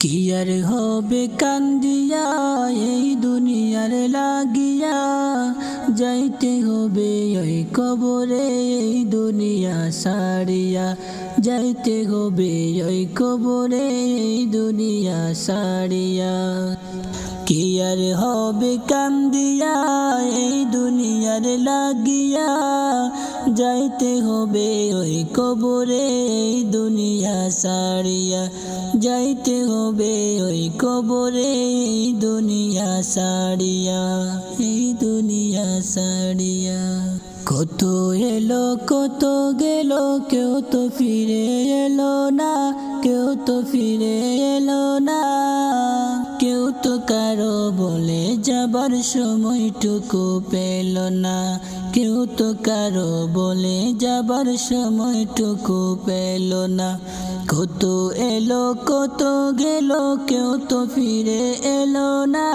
কি আর হবে কান্দিয়া এই দুনিয়ার লাগিয়া, যাইতে হবে ওই কবরে এই দুনিয়া সারিয়া, যাইতে হবে ওই কবরে এই দুনিয়া সারিয়া। কি আর হবে কান্দিয়া এই দুনিয়ার লাগিয়া, যাইতে হবে ওই কবরে এই দুনিয়া সারিয়া, যাইতে হবে ওই কবরে এই দুনিয়া সারিয়া, এই দুনিয়া সারিয়া। কত এলো কত গেল, কেউ তো ফিরে এলো না, কেউ তো ফিরে এলো না। কেউ তো কারো বলে যাবার সময়টুকু পেল না, কেউ তো কারো বলে যাবার সময়টুকু পেল না। কত এলো কত গেল, কেউ তো ফিরে এলো না,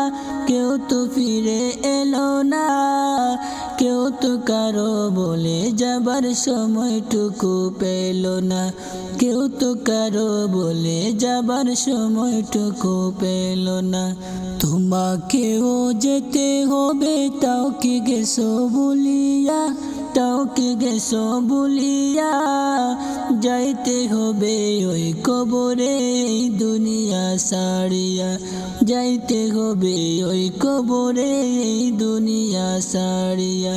কেউ তো ফিরে এলো না। কেউ তো কারো বলে যাবার সময়টুকু পেল না, কেউ তো কারো বলে যাবার সময়টুকু পেল না। তোমাকেও যেতে হবে, তাও কি গেছো বলিয়া, তাও কি গেছো বলিয়া। যাইতে হবে ওই কবরে এই দুনিয়া সারিয়া, যাইতে হবে ওই কবরে এই দুনিয়া সারিয়া।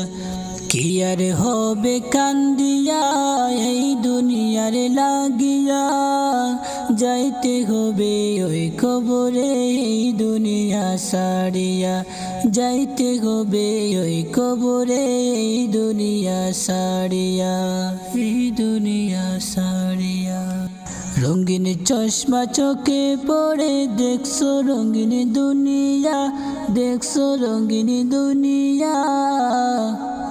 কি আর হবে কান্দিয়া এই দুনিয়ার লাগিয়া, যাইতে হবে ওই কবরে এই দুনিয়া সারিয়া, যাইতে হবে ওই কবরে এই দুনিয়া সারিয়া, এই দুনিয়া সারিয়া। রঙিন চশমা চোখে পড়ে দেখছো রঙিন দুনিয়া, দেখছো রঙিন দুনিয়া।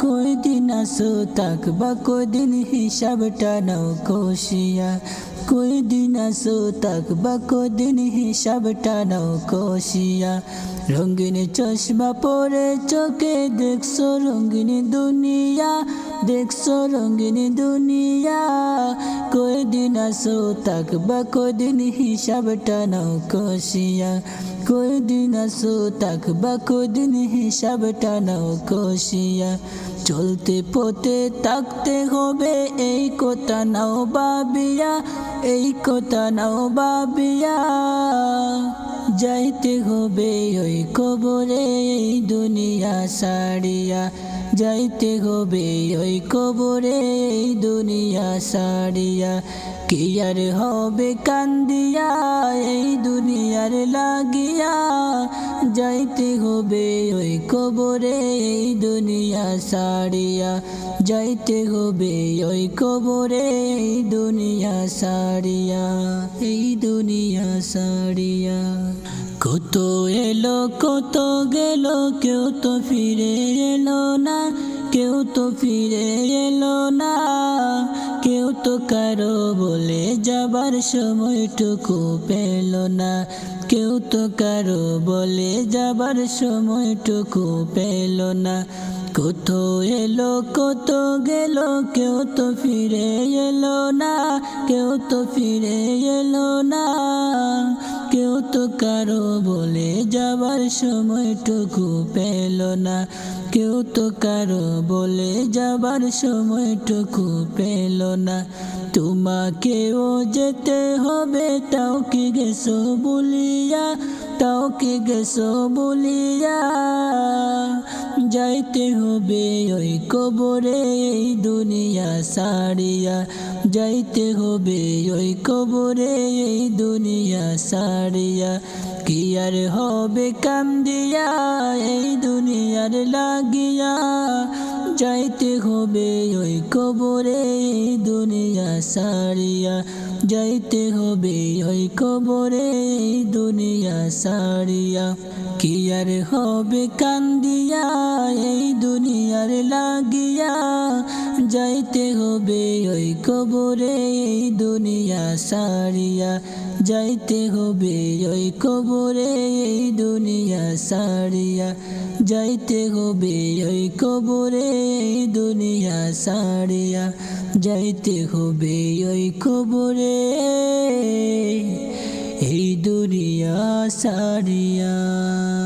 কয়দিন আসো থাকবা, কয়দিন হিসাবটা নাও কষিয়া, কয়দিন আসো থাকবা, কয়দিন হিসাবটা নাও কষিয়া। রঙিন চশমা পরে চোখে দেখছো রঙিন দুনিয়া, দেখছো রঙিন দুনিয়া। কয়দিন আসো থাকবা, কয়দিন হিসাবটা নাও কষিয়া, কয়দিন আসো থাকবা, কয়দিন হিসাবটা নাও কষিয়া। চলতে পথে থাকতে হবে এই কথা নাও ভাবিয়া, এই কথা নাও ভাবিয়া। যাইতে হবে ওই কবরে এই দুনিয়া সারিয়া, যাইতে হবে ওই কবরে এই দুনিয়া সারিয়া। কি আর হবে কান্দিয়া এই দুনিয়ার লাগিয়া, যাইতে হবে ওই কবরে এই দুনিয়া সারিয়া, যাইতে হবে ওই কবরে এই দুনিয়া সারিয়া, এই দুনিয়া সারিয়া। কত এলো কত গেল, কেউ তো ফিরে এলো না, কেউ তো ফিরে এলো না। কেউ তো কারো বলে যাবার সময়টুকু পেল না, কেউ তো কারো বলে যাবার সময়টুকু পেল না। কত এলো কত গেল, কেউ তো ফিরে এলো না, কেউ তো ফিরে এলো না। কেউ তো কারো বলে যাবার সময়টুকু পেল না, কেউ তো কারো বলে যাবার সময়টুকু পেল না। তোমাকেও যেতে হবে, তাও কি গেছো বলিয়া, তাও কি গেছো বলিয়া। যাইতে হবে ওই কবরে এই দুনিয়া সারিয়া, যাইতে হবে ওই কবরে এই দুনিয়া সারিয়া। কি আর হবে কান্দিয়া এই দুনিয়ার লাগিয়া, যাইতে হবে ওই কবরে এই দুনিয়া সারিয়া, যাইতে হবে ওই কবরে এই দুনিয়া সারিয়া। কি আর হবে কান্দিয়া এই দুনিয়ার লাগিয়া, যাইতে হবে ওই কবরে এই দুনিয়া সারিয়া, যাইতে হবে ওই কবরে এই দুনিয়া সারিয়া, যাইতে হবে ওই কবরে এই দুনিয়া সারিয়া, যাইতে হবে ওই কবরে এই দুনিয়া সারিয়া।